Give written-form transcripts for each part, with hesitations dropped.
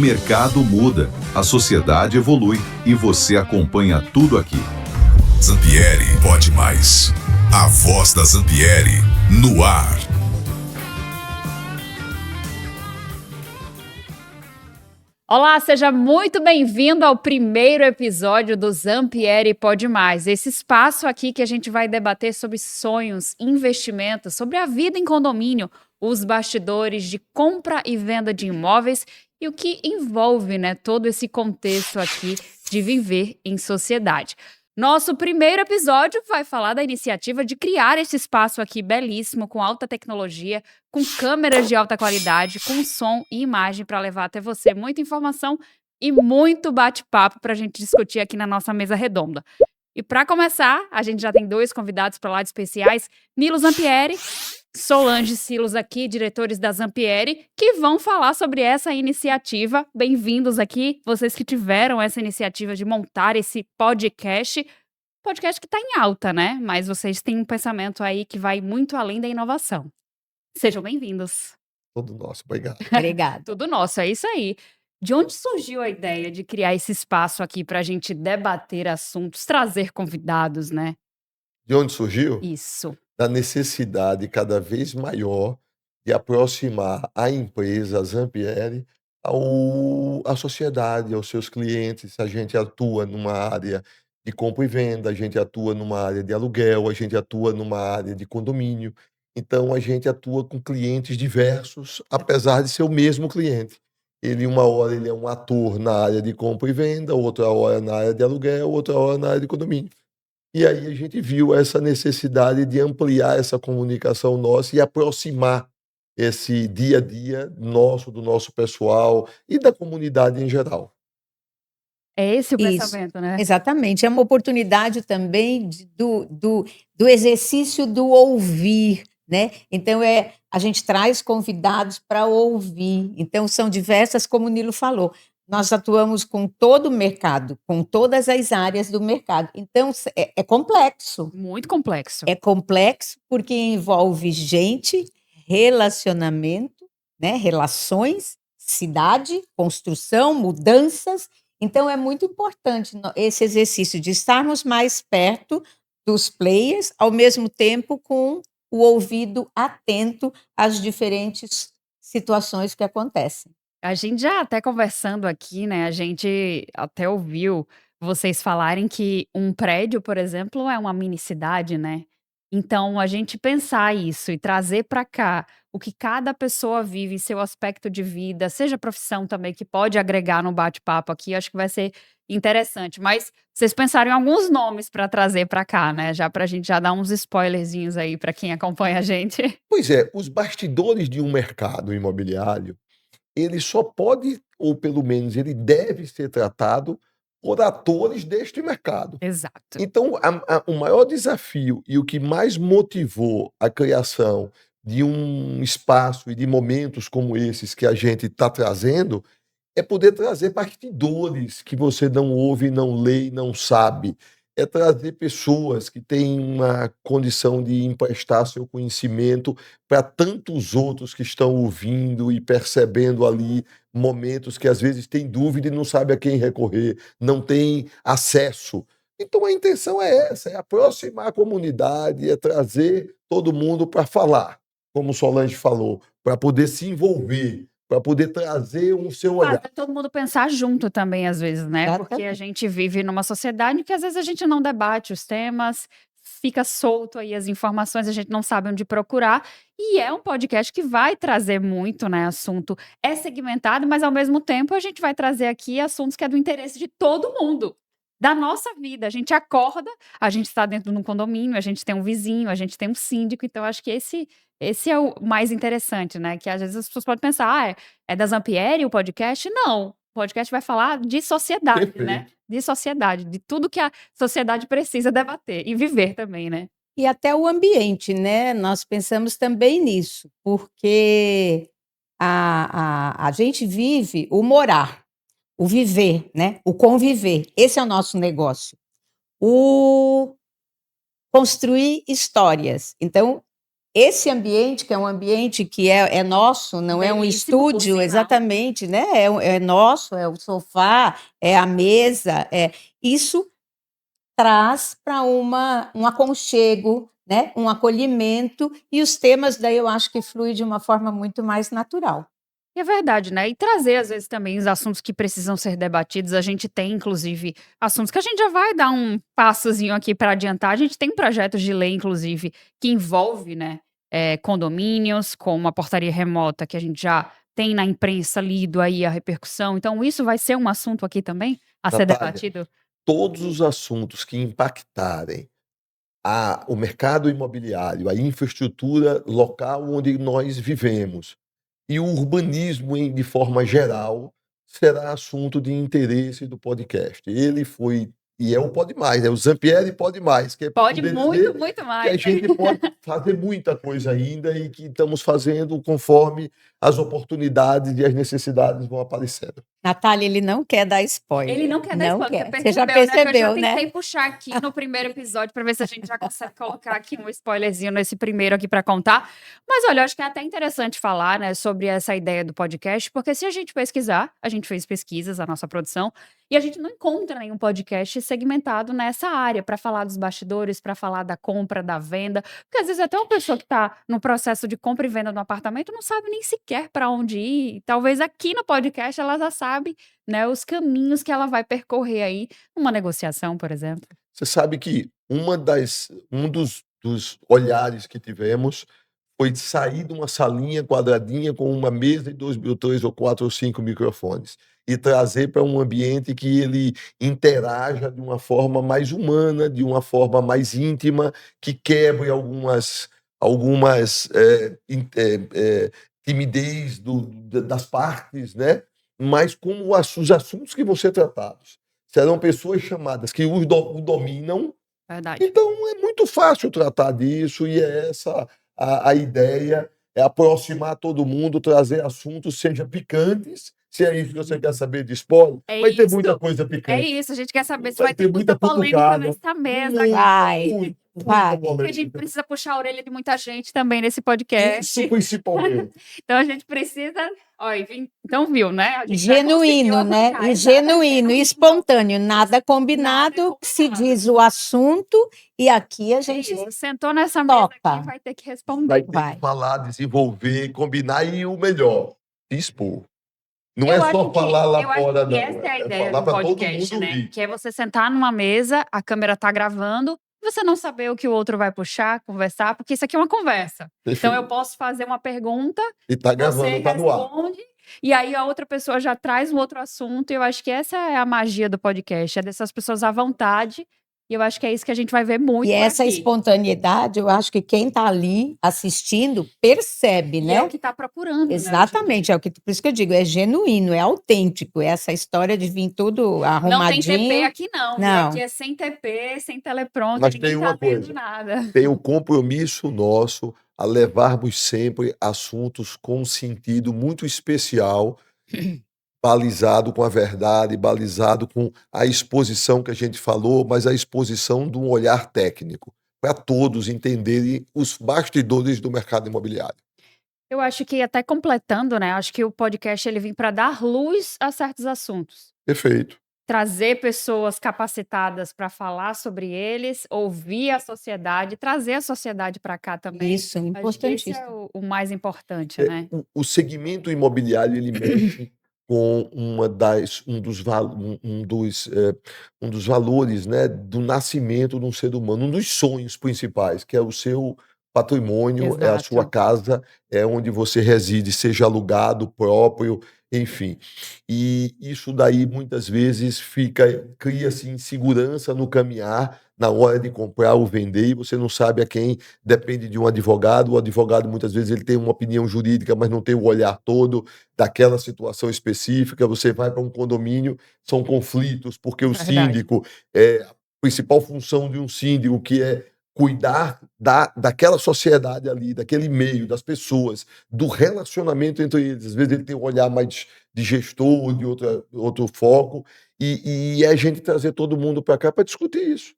mercado muda, a sociedade evolui e você acompanha tudo aqui. Zampieri Pode Mais. A voz da Zampieri no ar. Olá, seja muito bem-vindo ao primeiro episódio do Zampieri Pode Mais. Esse espaço aqui que a gente vai debater sobre sonhos, investimentos, sobre a vida em condomínio, os bastidores de compra e venda de imóveis e o que envolve, todo esse contexto aqui de viver em sociedade. Nosso primeiro episódio vai falar da iniciativa de criar esse espaço aqui belíssimo, com alta tecnologia, com câmeras de alta qualidade, com som e imagem para levar até você muita informação e muito bate-papo para a gente discutir aqui na nossa mesa redonda. E para começar, a gente já tem dois convidados para lá de especiais, Nilo Zampieri, Solange Silos aqui, diretores da Zampieri, que vão falar sobre essa iniciativa. Bem-vindos aqui, vocês que tiveram essa iniciativa de montar esse podcast que está em alta, né? Mas vocês têm um pensamento aí que vai muito além da inovação. Sejam bem-vindos. Todo nosso, obrigado. Obrigada. Tudo nosso, é isso aí. De onde surgiu a ideia de criar esse espaço aqui para a gente debater assuntos, trazer convidados, né? De onde surgiu? Isso. Da necessidade cada vez maior de aproximar a empresa, a Zampieri, à sociedade, aos seus clientes. A gente atua numa área de compra e venda, a gente atua numa área de aluguel, a gente atua numa área de condomínio. Então, a gente atua com clientes diversos, apesar de ser o mesmo cliente. Uma hora ele é um ator na área de compra e venda, outra hora na área de aluguel, outra hora na área de condomínio. E aí a gente viu essa necessidade de ampliar essa comunicação nossa e aproximar esse dia a dia nosso, do nosso pessoal e da comunidade em geral. É esse o Isso, pensamento, né? exatamente. É uma oportunidade também do exercício do ouvir, né? Então, a gente traz convidados para ouvir. Então, são diversas, como o Nilo falou. Nós atuamos com todo o mercado, com todas as áreas do mercado. Então, é complexo. Muito complexo. É complexo porque envolve gente, relacionamento, né? Relações, cidade, construção, mudanças. Então, é muito importante esse exercício de estarmos mais perto dos players, ao mesmo tempo com o ouvido atento às diferentes situações que acontecem. A gente já até conversando aqui, né? A gente até ouviu vocês falarem que um prédio, por exemplo, é uma mini cidade, né? Então, a gente pensar isso e trazer para cá o que cada pessoa vive em seu aspecto de vida, seja profissão também, que pode agregar no bate-papo aqui, acho que vai ser interessante. Mas vocês pensaram em alguns nomes para trazer para cá, né? Já para a gente já dar uns spoilerzinhos aí para quem acompanha a gente. Pois é, os bastidores de um mercado imobiliário, ele só pode, ou pelo menos ele deve ser tratado por atores deste mercado. Exato. Então, o maior desafio e o que mais motivou a criação de um espaço e de momentos como esses que a gente está trazendo é poder trazer bastidores que você não ouve, não lê e não sabe. É trazer pessoas que têm uma condição de emprestar seu conhecimento para tantos outros que estão ouvindo e percebendo ali momentos que às vezes tem dúvida e não sabe a quem recorrer, não tem acesso. Então a intenção é essa, é aproximar a comunidade, é trazer todo mundo para falar, como Solange falou, para poder se envolver, para poder trazer o seu olhar. Fazer todo mundo pensar junto também, às vezes, né? Exatamente. Porque a gente vive numa sociedade que às vezes a gente não debate os temas, fica solto aí as informações, a gente não sabe onde procurar. E é um podcast que vai trazer muito, né? Assunto é segmentado, mas ao mesmo tempo a gente vai trazer aqui assuntos que é do interesse de todo mundo. Da nossa vida, a gente acorda, a gente está dentro de um condomínio, a gente tem um vizinho, a gente tem um síndico, então acho que esse é o mais interessante, né? Que às vezes as pessoas podem pensar, é da Zampieri o podcast? Não, o podcast vai falar de sociedade, Perfeito. né? De sociedade, de tudo que a sociedade precisa debater e viver também, né? E até o ambiente, né? Nós pensamos também nisso, porque a gente vive o morar, o viver, né? O conviver. Esse é o nosso negócio. O construir histórias. Então, esse ambiente, que é um ambiente que é nosso, não é um Belíssimo, por estúdio, sinal. exatamente, né? É nosso, é o sofá, é a mesa, isso traz para um aconchego, né? Um acolhimento, e os temas daí eu acho que flui de uma forma muito mais natural. E é verdade, né? E trazer, às vezes, também os assuntos que precisam ser debatidos. A gente tem, inclusive, assuntos que a gente já vai dar um passozinho aqui para adiantar. A gente tem projetos de lei, inclusive, que envolve, né, condomínios, com uma portaria remota que a gente já tem na imprensa lido aí a repercussão. Então, isso vai ser um assunto aqui também a ser Natália, debatido? todos os assuntos que impactarem o mercado imobiliário, a infraestrutura local onde nós vivemos e o urbanismo de forma geral será assunto de interesse do podcast. Ele foi e é o Pode Mais, é o Zampieri Pode Mais, que é para Pode poder muito, dizer muito que a mais. gente pode fazer muita coisa ainda e que estamos fazendo conforme as oportunidades e as necessidades vão aparecendo. Natália, ele não quer dar spoiler. Ele não quer dar Não spoiler, quer. você Você já percebeu, né? Que eu já percebeu, né? tentei puxar aqui no primeiro episódio para ver se a gente já consegue colocar aqui um spoilerzinho nesse primeiro aqui para contar. Mas olha, eu acho que é até interessante falar, né, sobre essa ideia do podcast, porque se a gente pesquisar, a gente fez pesquisas, a nossa produção, e a gente não encontra nenhum podcast segmentado nessa área para falar dos bastidores, para falar da compra, da venda, porque às vezes até uma pessoa que está no processo de compra e venda do apartamento não sabe nem sequer para onde ir. Talvez aqui no podcast ela já sabe, né, os caminhos que ela vai percorrer aí numa negociação, por exemplo. Você sabe que um dos olhares que tivemos foi sair de uma salinha quadradinha com uma mesa e 3 ou 4 ou 5 microfones e trazer para um ambiente que ele interaja de uma forma mais humana, de uma forma mais íntima, que quebre algumas timidez das partes, né? Mas como os assuntos que vão ser tratados serão pessoas chamadas que o dominam, Verdade. então é muito fácil tratar disso e é essa a ideia, é aproximar todo mundo, trazer assuntos, seja picantes, se é isso que você quer saber de spoiler, É vai ter isso. muita coisa É picante. isso, a gente quer saber se Vai vai ter ter muita muita polêmica cutucada. nessa mesa. Vai. Vai. Porque a gente polêmica. precisa puxar a orelha de muita gente também nesse podcast. Isso principalmente. Então a gente precisa. Olha, então viu, né? A gente já Genuíno, conseguiu né? arrancar, E genuíno, exatamente. espontâneo, nada combinado, Nada se combinado. diz o assunto, e aqui a É gente isso, sentou nessa mesa topa. aqui, vai ter que responder. Vai ter Vai. que falar, desenvolver, combinar e o melhor, se expor. Não Eu é acho só que- falar lá eu acho fora, que não. essa é a É ideia falar do para todo podcast, mundo né? ouvir. Que é você sentar numa mesa, a câmera tá gravando, você não saber o que o outro vai puxar, conversar, porque isso aqui é uma conversa. Então Perfeito. eu posso fazer uma pergunta, E tá você gravando, tá no ar. responde, e aí a outra pessoa já traz um outro assunto, e eu acho que essa é a magia do podcast, é dessas pessoas à vontade, e eu acho que é isso que a gente vai ver muito E por essa aqui. espontaneidade, eu acho que quem está ali assistindo percebe, E né? é o que tá procurando, né? Exatamente, por isso que eu digo, é genuíno, é autêntico, é essa história de vir tudo Não tem arrumadinho. TP aqui não, viu? Não. Aqui é sem TP, sem teleprompter, Mas ninguém tem tá uma vendo coisa. nada. Tem o compromisso nosso a levarmos sempre assuntos com um sentido muito especial, balizado com a verdade, balizado com a exposição que a gente falou, mas a exposição de um olhar técnico, para todos entenderem os bastidores do mercado imobiliário. Eu acho que até completando, né, acho que o podcast ele vem para dar luz a certos assuntos. Perfeito. Trazer pessoas capacitadas para falar sobre eles, ouvir a sociedade, trazer a sociedade para cá também. Isso, Acho que esse é importantíssimo. o mais importante, né? O segmento imobiliário ele mexe com um dos valores, né, do nascimento de um ser humano, um dos sonhos principais, que é o seu patrimônio, é a sua Exato. casa, é onde você reside, seja alugado, próprio, enfim. E isso daí muitas vezes cria-se insegurança no caminhar, na hora de comprar ou vender, e você não sabe a quem depende de um advogado. O advogado muitas vezes ele tem uma opinião jurídica, mas não tem o olhar todo daquela situação específica. Você vai para um condomínio, são conflitos, porque o Verdade. síndico, a principal função de um síndico, que é cuidar daquela sociedade ali, daquele meio, das pessoas, do relacionamento entre eles. Às vezes ele tem um olhar mais de gestor, de outro foco, e é a gente trazer todo mundo para cá para discutir isso.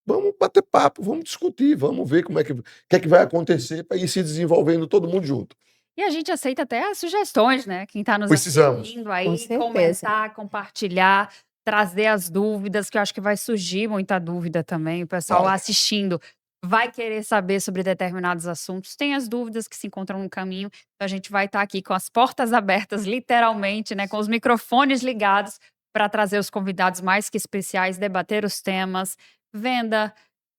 Vamos bater papo, vamos discutir, vamos ver o que é que vai acontecer para ir se desenvolvendo todo mundo junto. E a gente aceita até as sugestões, né? Quem está nos Precisamos. assistindo Com aí, certeza. comentar, compartilhar, trazer as dúvidas, que eu acho que vai surgir muita dúvida também. O pessoal Vai. assistindo vai querer saber sobre determinados assuntos, tem as dúvidas que se encontram no caminho. Então a gente vai estar aqui com as portas abertas, literalmente, né? Com os microfones ligados para trazer os convidados mais que especiais, debater os temas, venda,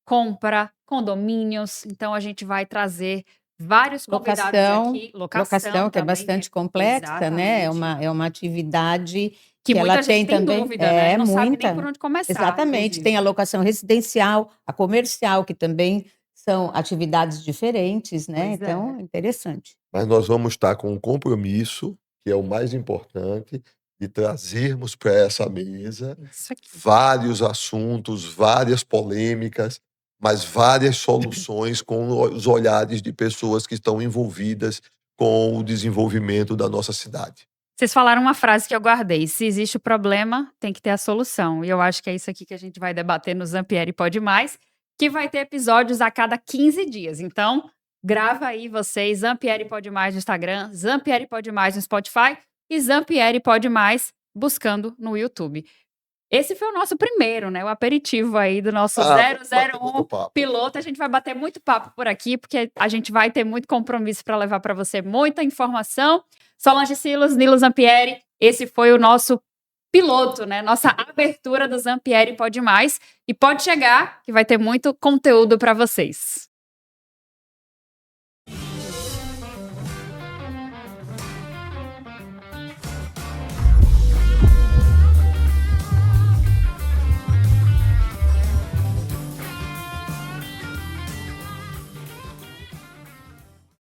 compra, condomínios. Então a gente vai trazer vários convidados Locação, aqui. locação, que é também, bastante complexa, né? exatamente. É uma atividade Que que muita ela gente tem tem também. dúvida, né? É Não sabe nem por muita. onde começar, Exatamente. inclusive. Tem a locação residencial, a comercial, que também são atividades diferentes, né? Pois é. Então, interessante. Mas nós vamos estar com um compromisso, que é o mais importante, de trazermos para essa mesa Isso aqui. vários assuntos, várias polêmicas, mas várias soluções com os olhares de pessoas que estão envolvidas com o desenvolvimento da nossa cidade. Vocês falaram uma frase que eu guardei. Se existe o problema, tem que ter a solução. E eu acho que é isso aqui que a gente vai debater no Zampieri Pode Mais, que vai ter episódios a cada 15 dias. Então, grava aí vocês, Zampieri Pode Mais no Instagram, Zampieri Pode Mais no Spotify e Zampieri Pode Mais buscando no YouTube. Esse foi o nosso primeiro, né? O aperitivo aí do nosso Bater 001 muito papo. piloto. A gente vai bater muito papo por aqui, porque a gente vai ter muito compromisso para levar para você muita informação. Solange Silos, Nilo Zampieri, esse foi o nosso piloto, né? Nossa abertura do Zampieri Pode Mais. E pode chegar, que vai ter muito conteúdo para vocês.